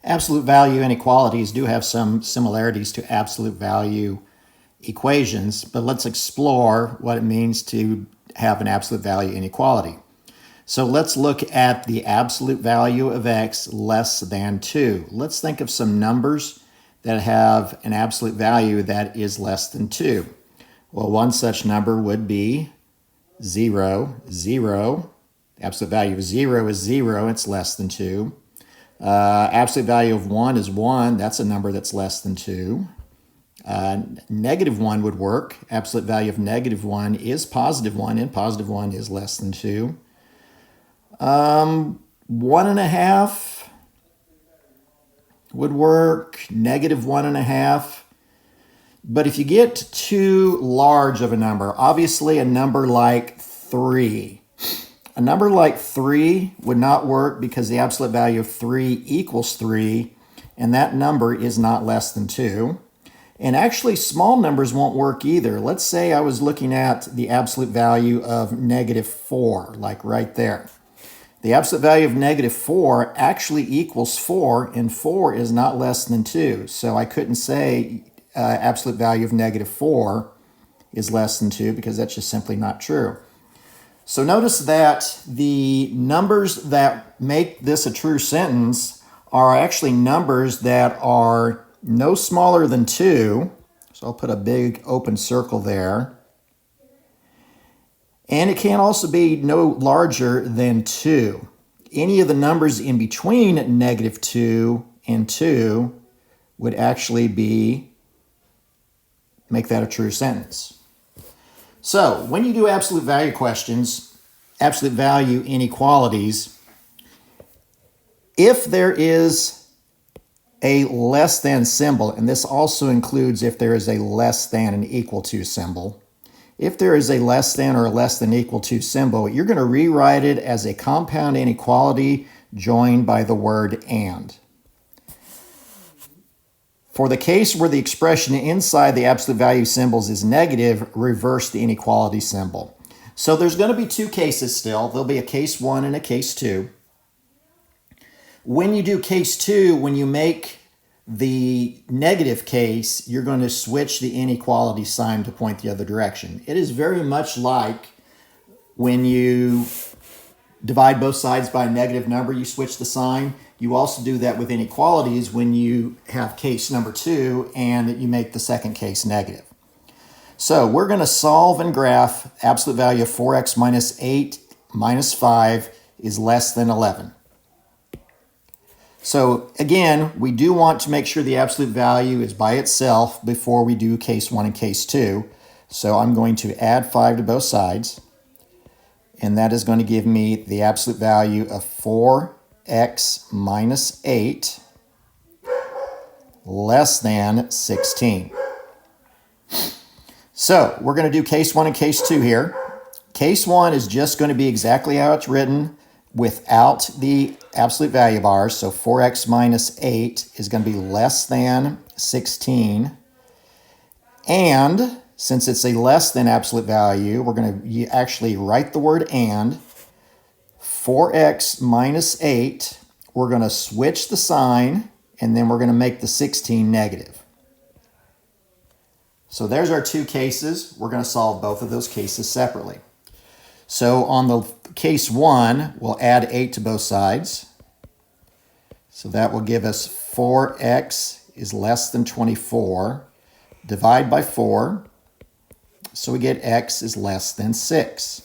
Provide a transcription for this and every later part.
Absolute value inequalities do have some similarities to absolute value equations, but let's explore what it means to have an absolute value inequality. So let's look at the absolute value of x less than 2. Let's think of some numbers that have an absolute value that is less than 2. Well, one such number would be 0, 0. The absolute value of 0 is 0, it's less than 2. Absolute value of 1 is 1, that's a number that's less than 2. Negative 1 would work. Absolute value of negative 1 is positive 1, and positive 1 is less than 2. 1.5 would work. Negative 1.5. But if you get too large of a number, obviously a number like 3. A number like 3 would not work because the absolute value of 3 equals 3, and that number is not less than 2. And actually, small numbers won't work either. Let's say I was looking at the absolute value of negative 4, like right there. The absolute value of negative 4 actually equals 4, and 4 is not less than 2. So I couldn't say absolute value of negative 4 is less than 2 because that's just simply not true. So notice that the numbers that make this a true sentence are actually numbers that are no smaller than 2. So I'll put a big open circle there. And it can also be no larger than 2. Any of the numbers in between negative 2 and 2 would actually make that a true sentence. So when you do absolute value questions, absolute value inequalities, if there is a less than symbol, and this also includes if there is a less than and equal to symbol, if there is a less than or a less than equal to symbol, you're going to rewrite it as a compound inequality joined by the word and. For the case where the expression inside the absolute value symbols is negative, reverse the inequality symbol. So there's going to be two cases still. There'll be a case 1 and a case 2. When you do case 2, when you make the negative case, you're going to switch the inequality sign to point the other direction. It is very much like when you divide both sides by a negative number, you switch the sign. You also do that with inequalities when you have case number 2 and you make the second case negative. So we're going to solve and graph absolute value of 4x minus 8 minus 5 is less than 11. So again, we do want to make sure the absolute value is by itself before we do case 1 and case 2. So I'm going to add 5 to both sides, and that is going to give me the absolute value of 4x minus 8 less than 16. So we're going to do case 1 and case 2 here. Case 1 is just going to be exactly how it's written without the absolute value bars. So 4x minus 8 is going to be less than 16. And since it's a less than absolute value, we're going to actually write the word and. 4x minus 8, we're going to switch the sign, and then we're going to make the 16 negative. So there's our two cases. We're going to solve both of those cases separately. So on the case 1, we'll add 8 to both sides. So that will give us 4x is less than 24. Divide by 4. So we get x is less than 6.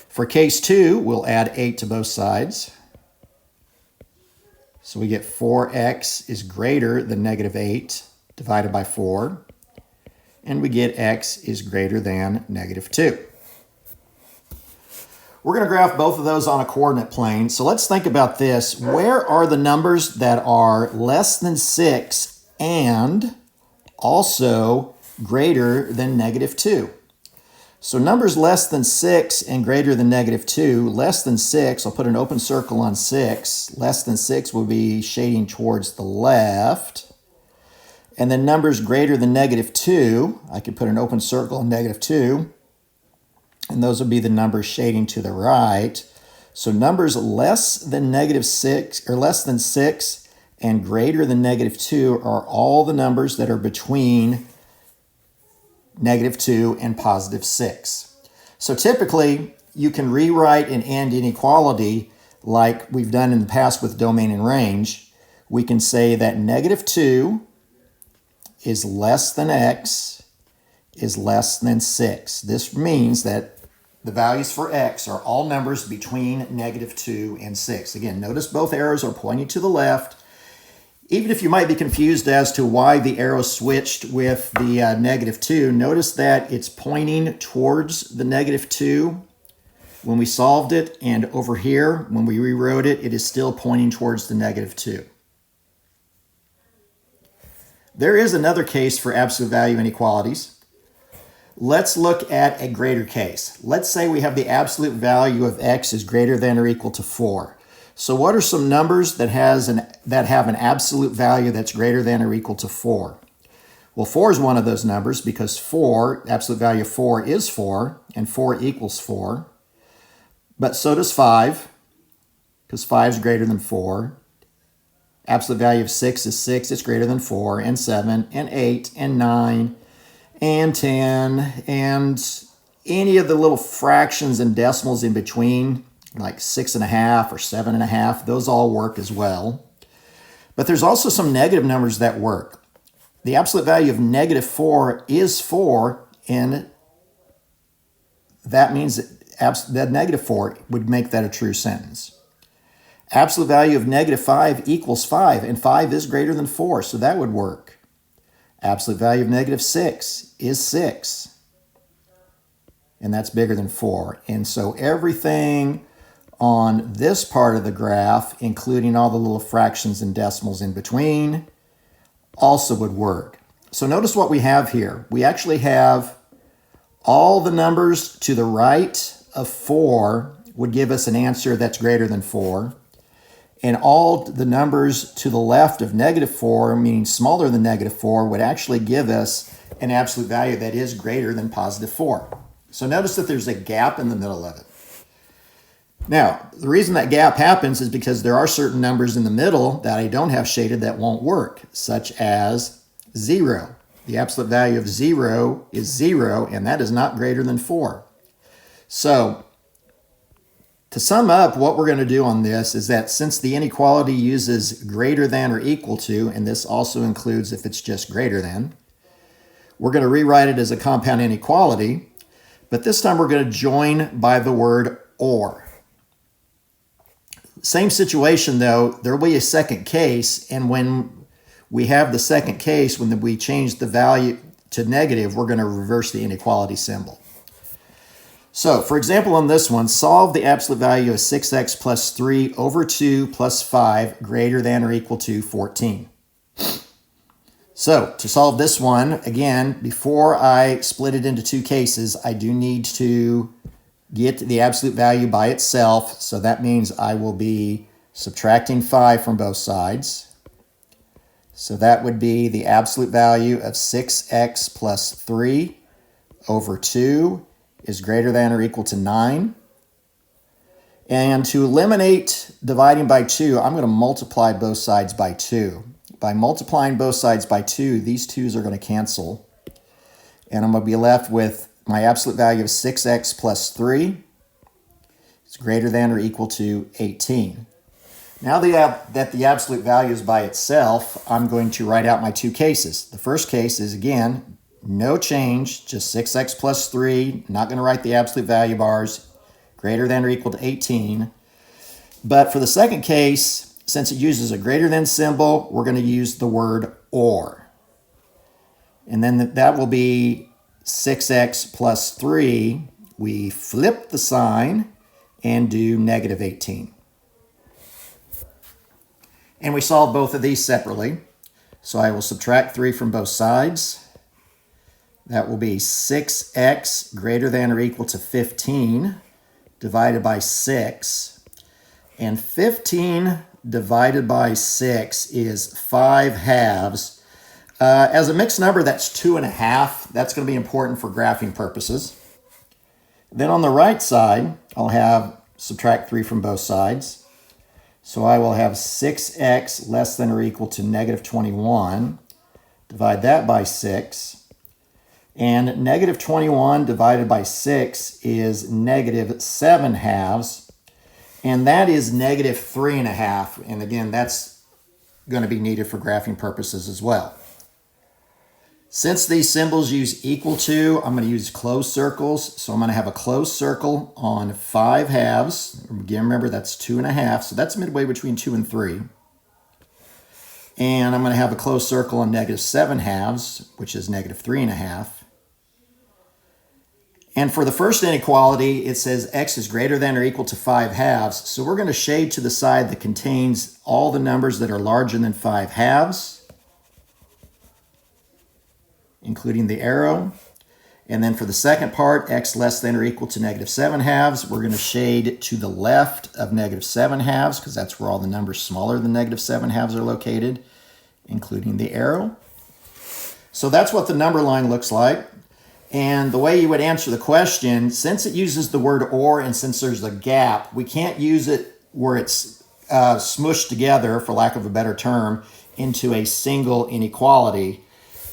For case 2, we'll add 8 to both sides. So we get 4x is greater than negative 8 divided by 4. And we get x is greater than negative 2. We're going to graph both of those on a coordinate plane. So let's think about this. Where are the numbers that are less than 6 and also greater than negative 2? So numbers less than 6 and greater than negative 2, less than 6, I'll put an open circle on 6. Less than 6 will be shading towards the left. And then numbers greater than negative 2, I could put an open circle on negative 2. And those would be the numbers shading to the right. So numbers less than negative 6, or less than 6 and greater than negative 2 are all the numbers that are between negative 2 and positive 6. So typically, you can rewrite an end inequality like we've done in the past with domain and range. We can say that negative 2 is less than x is less than 6. This means that the values for x are all numbers between negative 2 and 6. Again, notice both arrows are pointing to the left. Even if you might be confused as to why the arrow switched with the negative 2, notice that it's pointing towards the negative 2 when we solved it, and over here, when we rewrote it, it is still pointing towards the negative 2. There is another case for absolute value inequalities. Let's look at a greater case. Let's say we have the absolute value of x is greater than or equal to 4. So what are some numbers that have an absolute value that's greater than or equal to 4? Well, 4 is one of those numbers because 4, absolute value of 4 is 4, and 4 equals 4. But so does 5, because 5 is greater than 4. Absolute value of 6 is 6, it's greater than 4, and 7, and 8, and 9, and 10, and any of the little fractions and decimals in between, like 6.5 or 7.5, those all work as well. But there's also some negative numbers that work. The absolute value of negative 4 is 4, and that means that negative 4 would make that a true sentence. Absolute value of negative 5 equals 5, and 5 is greater than 4, so that would work. Absolute value of negative 6 is 6, and that's bigger than 4. And so everything on this part of the graph, including all the little fractions and decimals in between, also would work. So notice what we have here. We actually have all the numbers to the right of 4 would give us an answer that's greater than 4. And all the numbers to the left of negative 4, meaning smaller than negative 4, would actually give us an absolute value that is greater than positive 4. So notice that there's a gap in the middle of it. Now, the reason that gap happens is because there are certain numbers in the middle that I don't have shaded that won't work, such as 0. The absolute value of 0 is 0, and that is not greater than 4. So, to sum up, what we're going to do on this is that since the inequality uses greater than or equal to, and this also includes if it's just greater than, we're going to rewrite it as a compound inequality, but this time we're going to join by the word or. Same situation though, there will be a second case, and when we have the second case, when we change the value to negative, we're going to reverse the inequality symbol. So, for example, on this one, solve the absolute value of 6x plus 3 over 2 plus 5 greater than or equal to 14. So, to solve this one, again, before I split it into two cases, I do need to get the absolute value by itself. So that means I will be subtracting 5 from both sides. So that would be the absolute value of 6x plus 3 over 2 is greater than or equal to 9. And to eliminate dividing by 2, I'm going to multiply both sides by 2. By multiplying both sides by 2, these 2's are going to cancel. And I'm going to be left with my absolute value of 6x plus 3 is greater than or equal to 18. Now that the absolute value is by itself, I'm going to write out my two cases. The first case is, again, no change, just 6x plus 3. Not going to write the absolute value bars, greater than or equal to 18. But for the second case, since it uses a greater than symbol, we're going to use the word or. And then that will be 6x plus 3. We flip the sign and do negative 18. And we solve both of these separately. So I will subtract 3 from both sides. That will be 6x greater than or equal to 15 divided by 6. And 15 divided by 6 is 5 halves. As a mixed number, that's 2.5. That's going to be important for graphing purposes. Then on the right side, I'll have subtract 3 from both sides. So I will have 6x less than or equal to negative 21. Divide that by 6. And negative 21 divided by 6 is negative 7 halves. And that is negative 3.5. And again, that's going to be needed for graphing purposes as well. Since these symbols use equal to, I'm going to use closed circles. So I'm going to have a closed circle on 5 halves. Again, remember that's 2.5. So that's midway between 2 and 3. And I'm going to have a closed circle on negative 7 halves, which is negative 3.5. And for the first inequality, it says x is greater than or equal to 5 halves. So we're going to shade to the side that contains all the numbers that are larger than 5 halves, including the arrow. And then for the second part, x less than or equal to negative 7 halves, we're going to shade to the left of negative 7 halves, because that's where all the numbers smaller than negative 7 halves are located, including the arrow. So that's what the number line looks like. And the way you would answer the question, since it uses the word or and since there's a gap, we can't use it where it's smushed together, for lack of a better term, into a single inequality.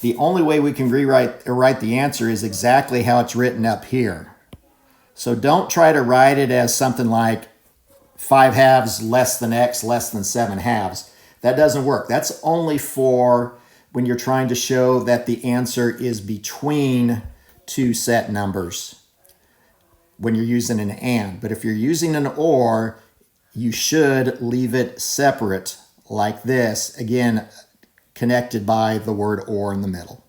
The only way we can write the answer is exactly how it's written up here. So don't try to write it as something like 5 halves less than x less than 7 halves. That doesn't work. That's only for when you're trying to show that the answer is between two set numbers, when you're using an and. But if you're using an or, you should leave it separate like this, again, connected by the word or in the middle.